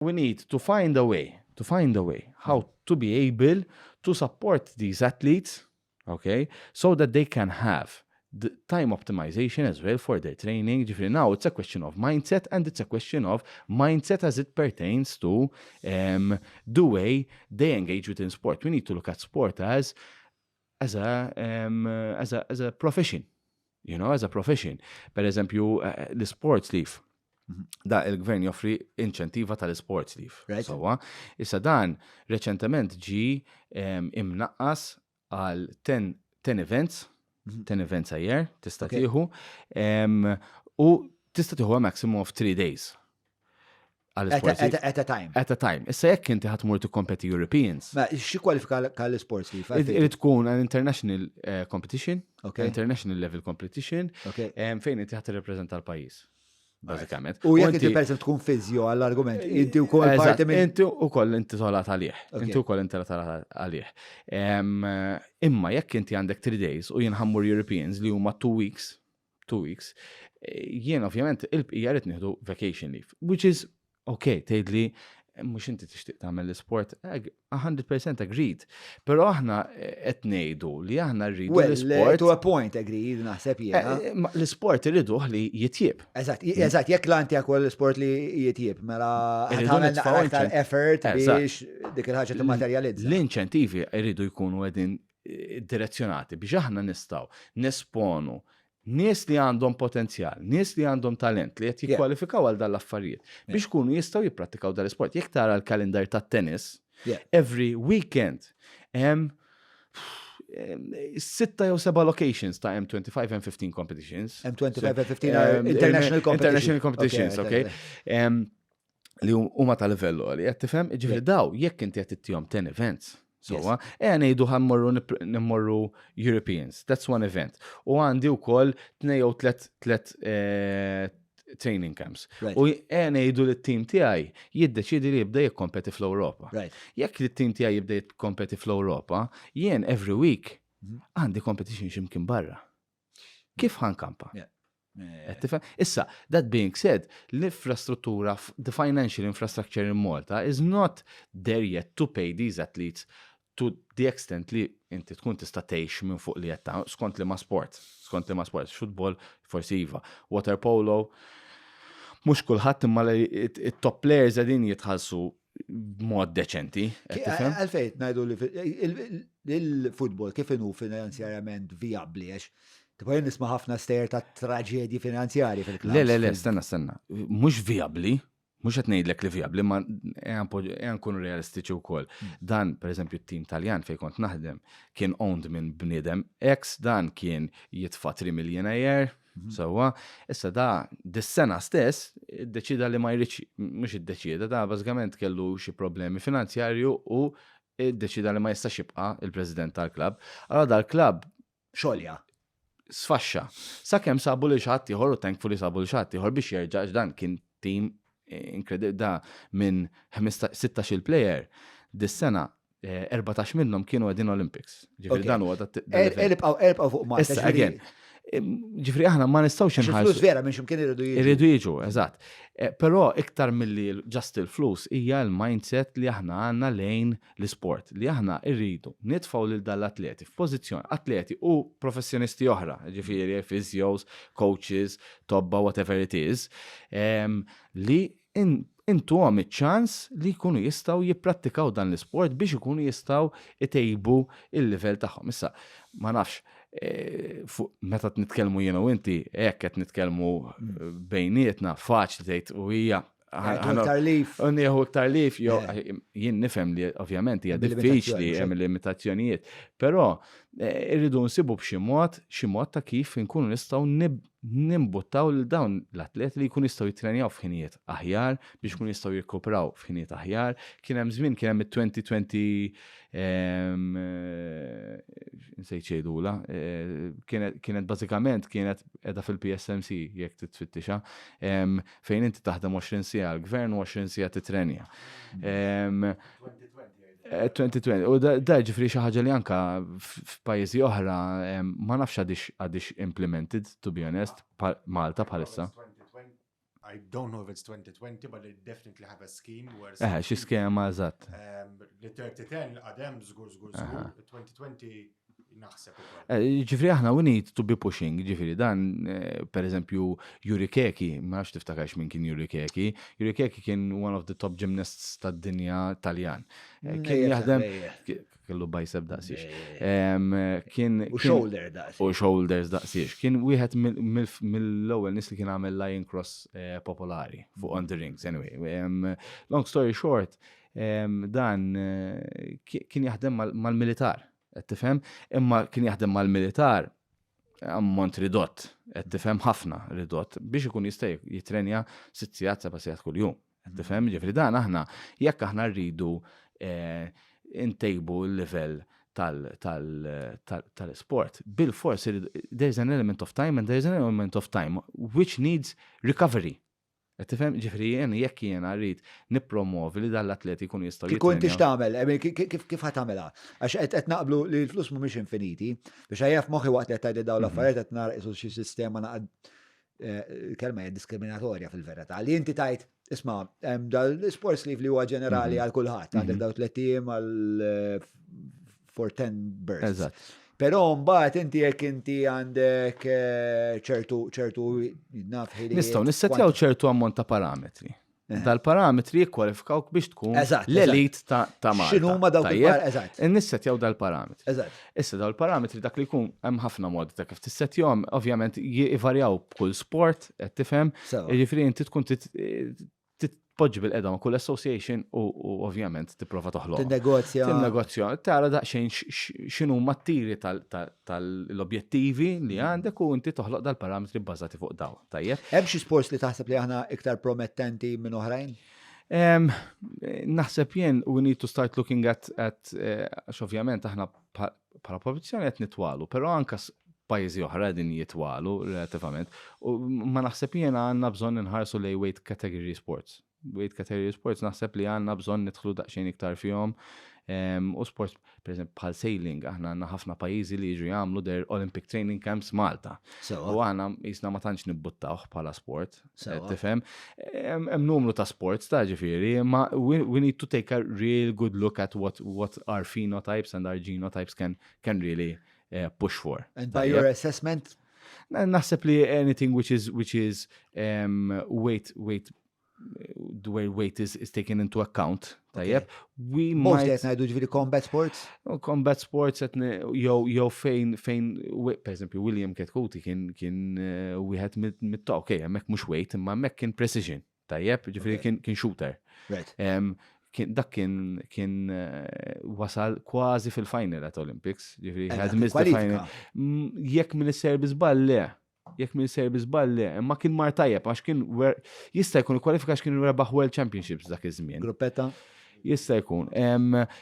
we need to find a way how to be able to support these athletes, okay, so that they can have the time optimization as well for their training. Now it's a question of mindset, and it's a question of mindset as it pertains to the way they engage within sport. We need to look at sport as a profession, as a profession. Per eżempju, l-sports leave. Da il-gvern joffri inċentiva tal-sports leave. Right. Sowa, issa dan reċentement ġi imnaqqas għal 10 events, 10 events a year, tista' tieħu, u tista' tieħu a maximum of 3 days. At a time. At a time. Issa jekk inti ħatmur to compete Europeans. Ma xi kwalifika għall-sports leave? Irid tkun an international competition, Okay. international level competition, Okay. fejn inti ħadd tirrepreżenta l-pajjiż. Bażikament. U jekk inti peress tkun fizjo għall-argument, inti wkoll parti minn. Inti wkoll inti tolat għalih. Okay. Inti wkoll inti tolat għalih. Imma jekk inti għandek 3 days u jien ħammur Europeans li huma 2 weeks, jien ovvjament il-bqija rid nieħdu vacation leave, which is okay, tgħidli mhux inti tixtieq tagħmel l-isport, 100% agreed. Però aħna qed ngħidu li aħna rridu Well, l-isport. to a point, agree, naħseb jiena. L-isport irridu li jitjieb. Eżatt, jekk l-anti għak l-sport li jitjib, mela Irridu għamil nitfgħu aktar effort Eżatt. biex dik il-ħaġa timmaterjalizza. L-inċentivi irridu jkunu għedin direzzjonati biex aħna nistaw nesponu nies li għandhom potenzjal, nies li għandhom talent li qed jikkwalifikaw għal dal-affarijiet biex kunu jistgħu jipprattikaw dal-isport. Jekk tara l-kalendar tat-tennis, every weekend hemm 6 jew 7 locations ta' M25 and 15 competitions. M25 and 15 are international competitions. International competitions, okay. Li huma ta' livello li qed tifhem, ġifieri daw jekk inti qed ittihom 10 events. Sowa, ngħidu nimmorru Europeans, that's one event. U għandi wkoll 2 jew 3 training camps. U ngħidu l-team tiegħi jiddeċiedi li jibda jikkompeti fl-Ewropa. Jekk il-team tiegħi jibda jikkompeti fl-Ewropa, jien every week għandi competition x'imkien barra. Kif ħankampa? Issa, that being said, l-infrastruttura, the financial infrastructure in Malta is not there yet to pay these athletes to the extent li inti tkun tista' tgħix minn fuq li qed skont li ma' sport, football forsi iva, water polo, mhux kulħadd imma it-top players qegħdin jitħallsu b'mod deċenti. Għalfejn ngħidu li l-futbol kif inhu finanzjarjament vijabbli għax Tipo jen nisma' ħafna stejjer ta' traġedji finanzjarji fil-klab. Le, stenna. Mhux vijabbli, mhux qed ngħidlek li vijabbli, ma nkunu realistiċi wkoll. Dan, pereżempju, t-tim Taljan fejn kont naħdem kien owned minn bniedem ex, dan kien jitfa' 3 million a year. Sewwa, issa da dis-sena stess iddeċida li ma jridx, mhux iddeċida, da bażikament kellu xi problemi finanzjarju u iddeċida li ma jistax jibqa' il-president tal-klabb. Allora dal-klabb xogħolja. Sfaxxa. Sakemm sabu li xatt ieħor u thankfully sabu li xatt ieħor biex jerġa' dan kien tim inkredibbli da minn 16 player. Dis-sena 14 minnhom kienu qegħdin Olympics. Ġifieri dan huwa Elbqgħu fuq Malta. Issa again. Ġifri aħna ma nistgħux inħallsu. Flus vera minn x'imkien iridu jiġu. Iridu jiġu, eżatt. Però iktar milli just il-flus hija l-mindset li aħna għandna lejn l-isport, li aħna rridu nitfgħu lil dal-atleti f'pożizzjoni atleti u professjonisti oħra, ġifieri physios, coaches, tobba, whatever it is, li intu għam iċ-ċans li jkunu jistaw jipprattikaw dan l-sport biex ikunu jistaw itejbu il-level tagħhom. Issa, ma nafx, meta nitkellmu jiena u inti, hekk qed nitkellmu bejnietna faċli tgħid u hija Nieħu tarlif, jien nifhem li ovvjament hija diffiċli hemm limitazzjonijiet, però irridu nsibu b'xi mod ta' kif inkunu nistgħu nimbuttaw lil dawn l-atleti li jkunu jistgħu jitrenjaw f'ħinijiet aħjar biex jkunu jistgħu jirkupraw f'ħinijiet aħjar. Kien hemm żmien kien hemm it-2020 nsejt xejdula, kienet bażikament kienet qiegħda fil-PSMC jekk titfittixha, fejn inti taħdem 20 sija l-gvern u 20 sija titrenja. 2020, u da ġifri xi ħaġa li anka f'pajjiżi oħra ma nafx għadix implemented, to be honest, Malta bħalissa. I don't know if it's 2020, but they definitely have a scheme where Xi skema eżatt. li 30-10 għadem żgur 2020 naħseb ukoll. Ġifri aħna we need to be pushing, ġifri dan, per eżempju, Yuri Keki, ma nafx tiftakarx minn kien Yuri Keki. Yuri Keki kien one of the top gymnasts tad-dinja Taljan. Kien jaħdem, kellu bicep daqsiex. U shoulder daqsiex. U shoulders daqsiex. Kien wieħed mill-ewwel nies li kien għamel lion cross popolari fuq on the rings. Anyway, long story short, dan kien jaħdem mal-militar. Tifhem, imma kien jaħdem mal-militar ammont ridott, tifhem ħafna ridott biex ikun jista' jitrenja 6 sigħat 7 sigħat kuljum. Tifhem, ġifri dan aħna jekk aħna rridu intejbu l-livell tal-sport. Bil-fors, there's an element of time and there's an element of time which needs recovery. Tifhem, ġifri jekk jiena rrid nippromovi li dal-atleti jkunu jistgħu jitrenjaw. Kont tagħmel, kif ħatamilha? Għax qed naqblu li l-flus mhumiex infiniti, biex għajjaf moħħi waqt li qed tgħid dawn l-affarijiet qed narqisu xi sistema naqad kelma hija diskriminatorja fil-verità. Li inti tajt, isma' dal-sports leave li huwa ġenerali għal kulħadd, għandek daw 3 ijiem għal for 10 births. Eżatt. Però mbagħad inti jekk inti għandek ċertu naf ħiliet. Nistgħu nissettjaw ċertu ammont ta' parametri. Dal-parametri jikkwalifikawk biex tkun l-elit ta' Malta. X'inhu huma dawk il-parametri? Nissettjaw dal-parametri. Eżatt. Issa dal-parametri dak li jkun hemm ħafna modi ta' kif tissettjahom, ovvjament jivarjaw b'kull sport, qed tifhem. Jiġifieri inti tkun titpoġġi bil-qeda ma' kull association u ovvjament tipprova toħloq. Tinnegozja, tara daqsxejn x'inhu mat-tiri tal-objettivi li għandek u inti toħloq dal-parametri bbażati fuq daw. Tajjeb. Hemm xi sports li taħseb li aħna iktar promettenti minn oħrajn? Naħseb jien we need to start looking at għax ovvjament aħna bħala produzzjoni qed nitwalu, però anke pajjiżi oħra din jitwalu relativament. U ma naħseb jien għandna bżonn inħarsu lej weight category sports. Weight category sports naħseb li għandna bżonn nidħlu daqsxejn iktar fihom. U sports, per esempio, bħal sailing, aħna għandna ħafna pajjiżi li jiġu jagħmlu their Olympic training camps Malta. U aħna jisna ma tantx nibbuttawh bħala sport. Tifhem? Hemm numru ta' sports ta' ġifieri, ma we need to take a real good look at what our phenotypes and our genotypes can really push for. And by your assessment? Naħseb li anything which is weight where weight is taken into account. Tajjeb, we might ngħidu ġifieri combat sports? Combat sports jew fejn per esempio William Ketkuti kien wieħed mit-top, okay, hemmhekk mhux weight, imma hemmhekk kien precision. Tajjeb, ġifieri kien shooter. Right. Dak kien wasal kważi fil-final at Olympics, ġifieri had missed the final. Jekk min isser biżball le. Imma kien mar tajjeb għax kien jista' jkun ikkwalifika għax kien rebaħ World Championships dak iż-żmien. Gruppetta? Jista' jkun.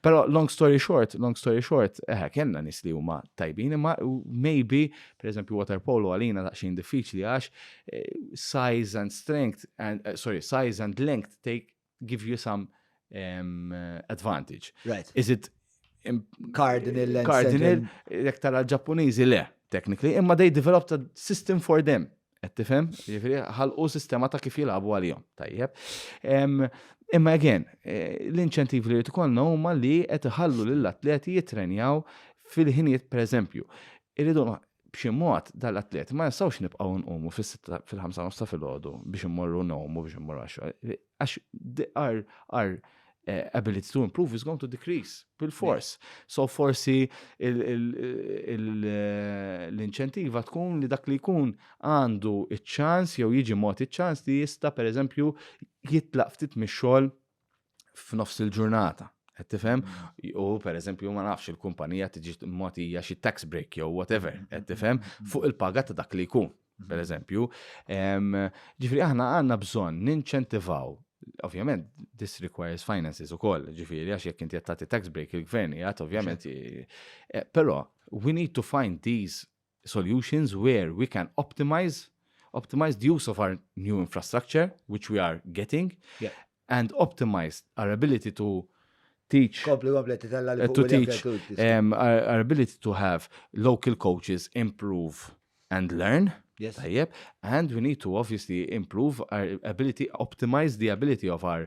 Però long story short, kellna nies li huma tajbin, imma maybe, per eżempju, water polo għalina daqsxejn diffiċli għax size and length give you some advantage. Right. Is it Cardinal, jekk tara l-Ġappuniżi le, technically, imma they developed a system for them. Qed tifhem? Jiġifieri ħalqu sistema ta' kif jilagħbu għalihom. Tajjeb. Imma again, l-inċentiv li ikollna huma li qed iħallu lill-atleti jitrenjaw fil-ħinijiet pereżempju. Irridu b'xi mod dal-atleti ma jistgħux nibqgħu nqumu fil-5 nofs ta' filgħodu biex immorru nagħmu biex immorru għax our ability to improve is going to decrease bil-force. So forsi l-inċentiva tkun li dak li jkun għandu iċ-ċans jew jiġi mod iċ-ċans li jista' pereżempju jitlaq ftit mix-xogħol f'nofs il-ġurnata. Qed tifhem? U pereżempju ma nafx il-kumpanija tiġi mogħtija xi tax break jew whatever, qed tifhem? Fuq il-paga ta' dak li jkun, pereżempju. Ġifieri aħna għandna bżonn ninċentivaw. Ovvjament, this requires finances ukoll, ġifieri għax jekk inti qed tagħti tax break il-gvern jgħid ovvjament. Però we need to find these solutions where we can optimize the use of our new infrastructure, which we are getting, and optimize our ability to teach, our ability to have local coaches improve and learn. Yes. Tajjeb, and we need to obviously improve our ability, optimize the ability of our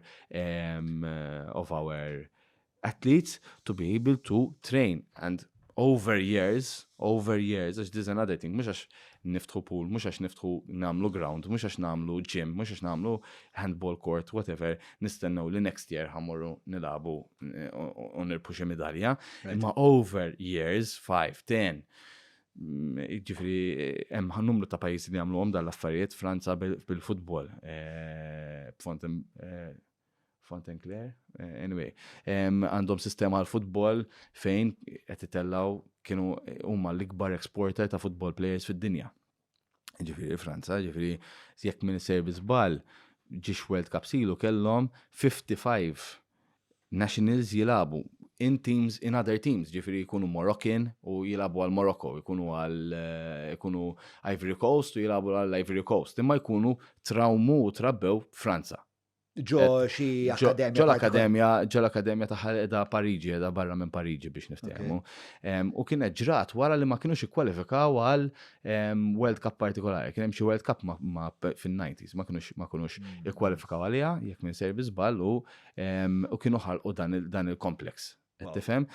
athletes to be able to train. And over years, as this is another thing, mux għax niftħu pool, mux għax niftħu namlu ground, mux għax namlu gym, mux għax namlu handball court, whatever, nistennew li next year ħamurru nilabu u nirpu xi medalja. Imma over years, 5, 10, ġifri, hemm numru ta' pajjiżi li għamluhom dal-affarijiet, Franza bil-futbol, Fontainebleau, anyway, għandhom sistema għal-futbol fejn qed itellaw kienu huma l-ikbar exporter ta' football players fid-dinja. Ġifiri Franza, ġifiri jekk minn service ball ġiex World Cup silu kellhom 55 nationals jilabu in teams, in other teams, ġifiri jkunu Moroccan u jilabu għal Morocco, jkunu Ivory Coast u jilabu għal Ivory Coast, imma jkunu trabbew Franza. Ġo xi akademja. Ġo l-akademja ta' Pariġi, da barra minn Pariġi biex niftehmu. U kienet ġrat wara li ma kienux ikkwalifikaw għal World Cup partikolari. Kien hemm xi World Cup fin-90s, ma kienux ikkwalifikaw għaliha jekk minn service ball u kienu ħalqu dan il-kompleks. Qed tifhem?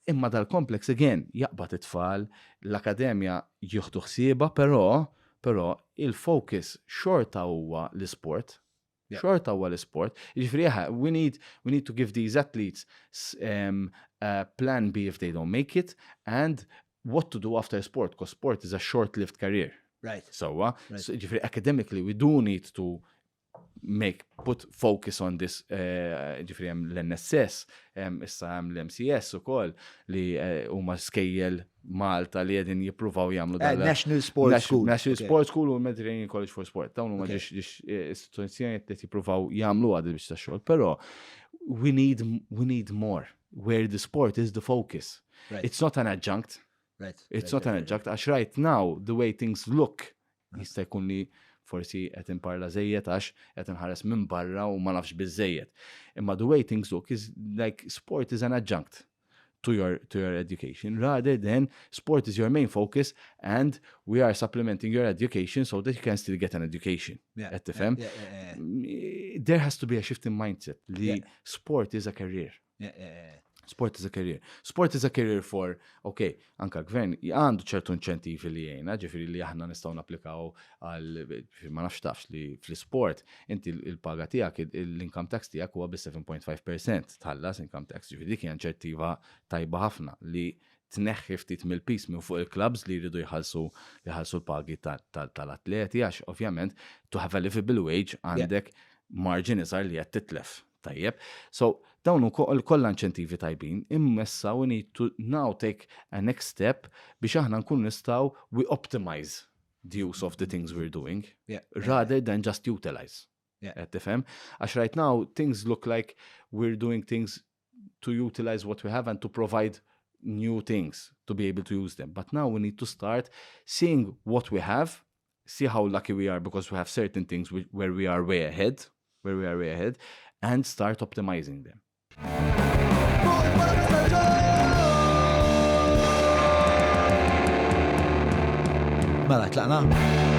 Imma dal-kompleks again jaqbad it-tfal, l-akademja jieħdu ħsieba, però il-focus xorta huwa l-isport. Xorta huwa l-sport. Ġifri, we need to give these athletes a plan B if they don't make it, and what to do after sport, because sport is a short-lived career. Right. So ġifri, academically, we do need to put focus on this, ġifri, l-NSS, issa l-MCS u koll, li huma skejjel Malta li għedin jippruvaw jagħmlu National Sports School. National Sports School u Mediterranean College for Sport. Dawn huma istituzzjonijiet li jippruvaw jagħmlu għadil biex tax-xogħol, però we need more where the sport is the focus. Right. It's not an adjunct. Right. It's not an adjunct. Għax right now, the way things look, jista' jkun li forsi qed imparla żejjed għax qed inħares minn barra u ma nafx biżejjed. Imma the way things look is like sport is an adjunct to your education, rather than sport is your main focus and we are supplementing your education so that you can still get an education. Qed tifhem? There has to be a shift in mindset li sport is a career. Sport is a career. Sport is a career for, okay, anka gvern għandu ċertu inċentivi li jgħina, ġifiri li aħna nistgħu napplikaw għal, ma nafx tafx li fl-sport, inti il-paga tiegħek, l-income tax tiegħek huwa bis 7.5% tħallas income tax, ġifiri dik hija inċentiva tajba ħafna li tneħħi ftit mill-pis minn fuq il-clubs li jridu jħallsu l-pagi tal-atleti għax ovvjament to have a livable wage għandek margin iżgħar li qed titlef. Tajjeb. So, dawn kollha inċentivi tajbin, immessa we need to now take a next step biex aħna nkun nistgħu we optimize the use of the things we're doing rather than just utilize. Qed tifhem? Għax right now things look like we're doing things to utilize what we have and to provide new things to be able to use them. But now we need to start seeing what we have, see how lucky we are because we have certain things where we are way ahead, and start optimizing them. Mela, tlaqna?